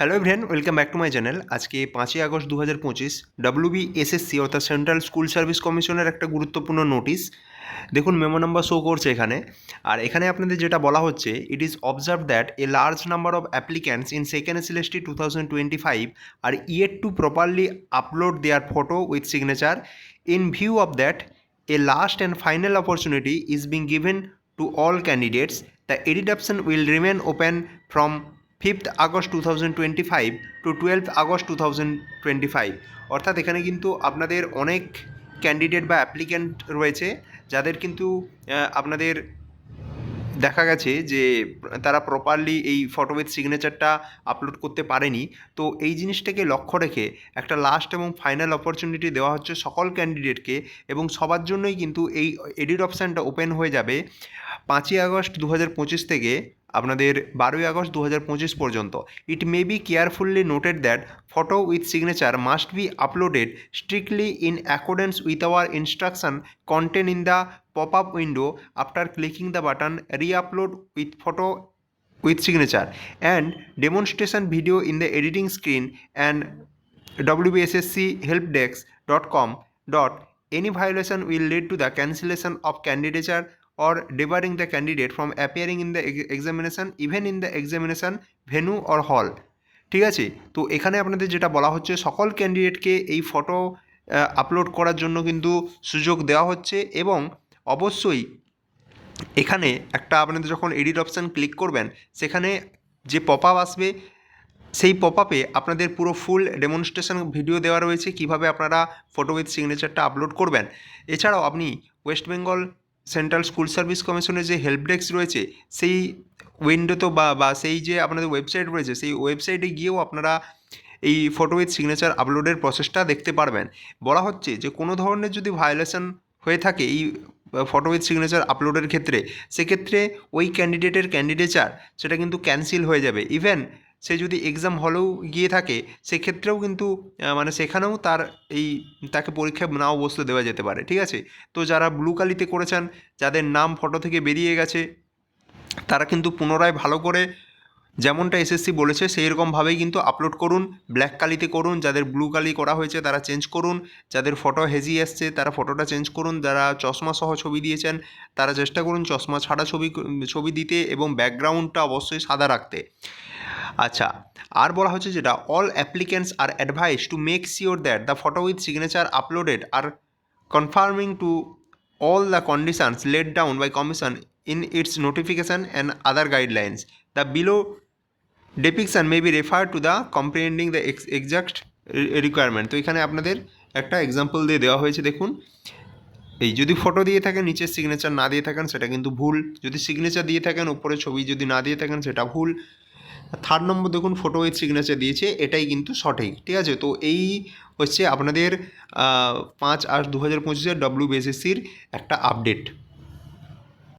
Hello everyone, welcome back to my channel. আজকে 5ই August 2025 WBSSC অর্থাৎ central school service কমিশনের একটা গুরুত্বপূর্ণ নোটিশ। দেখুন মেমো নাম্বার শো করছে এখানে। আর এখানে আপনাদের যেটা বলা হচ্ছে, it is observe that a large number of applicants in second SLST 2025 are yet to properly upload their photo with signature. In view of that, a last and final opportunity is being given to all candidates. The edit option will remain open from 5th August 2025 to 12th August 2025। অর্থাৎ এখানে কিন্তু আপনাদের অনেক candidate বা applicant রয়েছে যাদের কিন্তু আপনাদের দেখা গেছে যে তারা প্রপারলি এই ফটো উইথ সিগনেচারটা আপলোড করতে পারেনি। তো এই জিনিসটাকে লক্ষ্য রেখে একটা লাস্ট এবং ফাইনাল অপরচুনিটি দেওয়া হচ্ছে সকল ক্যান্ডিডেটকে, এবং সবার জন্যই কিন্তু এই এডিট অপশানটা ওপেন হয়ে যাবে 5ই আগস্ট 2025 থেকে আপনাদের 12ই আগস্ট 2025 পর্যন্ত। It may be carefully noted that photo with signature must be uploaded strictly in accordance with our instruction content in the pop-up window after clicking the button re-upload with photo with signature and demonstration video in the editing screen and wbsschelpdesk.com. Any violation will lead to the cancellation of candidature or debarring the candidate from appearing in the examination, even in the examination venue or hall. ঠিক আছে, তো এখানে আপনাদের যেটা বলা হচ্ছে সকল ক্যান্ডিডেটকে এই ফটো আপলোড করার জন্য কিন্তু সুযোগ দেওয়া হচ্ছে, এবং অবশ্যই এখানে একটা আপনাদের যখন এডিট অপশান ক্লিক করবেন সেখানে যে পপ আপ আসবে সেই পপ আপে আপনাদের পুরো ফুল ডেমনস্ট্রেশন ভিডিও দেওয়া রয়েছে কীভাবে আপনারা ফটো উইথ সিগনেচারটা আপলোড করবেন। এছাড়াও আপনি West Bengal central school service কমিশনের যে হেল্প ডেস্ক রয়েছে সেই উইন্ডোতে বা সেই যে আপনাদের ওয়েবসাইট রয়েছে সেই ওয়েবসাইটে গিয়েও আপনারা এই ফটো উইথ সিগনেচার আপলোডের প্রসেসটা দেখতে পারবেন। বলা হচ্ছে যে কোনো ধরনের যদি ভায়োলেশন হয়ে থাকে এই ফটো উইথ সিগনেচার আপলোডের ক্ষেত্রে, সেক্ষেত্রে ওই ক্যান্ডিডেটের ক্যান্ডিডেচার সেটা কিন্তু ক্যান্সেল হয়ে যাবে। ইভেন সে যদি এক্সাম হলেও গিয়ে থাকে সেক্ষেত্রেও কিন্তু মানে সেখানেও তাকে পরীক্ষায় নাও বসতে দেওয়া যেতে পারে। ঠিক আছে, তো যারা ব্লু কালিতে করেছেন, যাদের নাম ফটো থেকে বেরিয়ে গেছে, তারা কিন্তু পুনরায় ভালো করে যেমনটা এসএসসি বলেছে সেই রকমভাবেই কিন্তু আপলোড করুন। ব্ল্যাক কালিতে করুন, যাদের ব্লু কালি করা হয়েছে তারা চেঞ্জ করুন, যাদের ফটো হেজি আসছে তারা ফটোটা চেঞ্জ করুন, যারা চশমা সহ ছবি দিয়েছেন তারা চেষ্টা করুন চশমা ছাড়া ছবি দিতে, এবং ব্যাকগ্রাউন্ডটা অবশ্যই সাদা রাখতে। আচ্ছা, আর বলা হচ্ছে যেটা all applicants are advise to make sure that the photo with signature uploaded are confirming to all the conditions laid down by commission in its notification and other guidelines. The below depiction may be referred to the comprehending the exact requirement. তো এখানে আপনাদের একটা example দিয়ে দেওয়া হয়েছে। দেখুন, এই যদি ফটো দিয়ে থাকেন নিচে সিগনেচার না দিয়ে থাকেন সেটা কিন্তু ভুল, যদি সিগনেচার দিয়ে থাকেন উপরে ছবি যদি না দিয়ে থাকেন সেটা ভুল। 3 নম্বর দেখুন ফটো উইথ সিগনেচার দিয়েছে, এটাই কিন্তু সঠিক। ঠিক আছে, তো এই হচ্ছে আপনাদের 5 আগস্ট 2025 WBSSCর একটা আপডেট।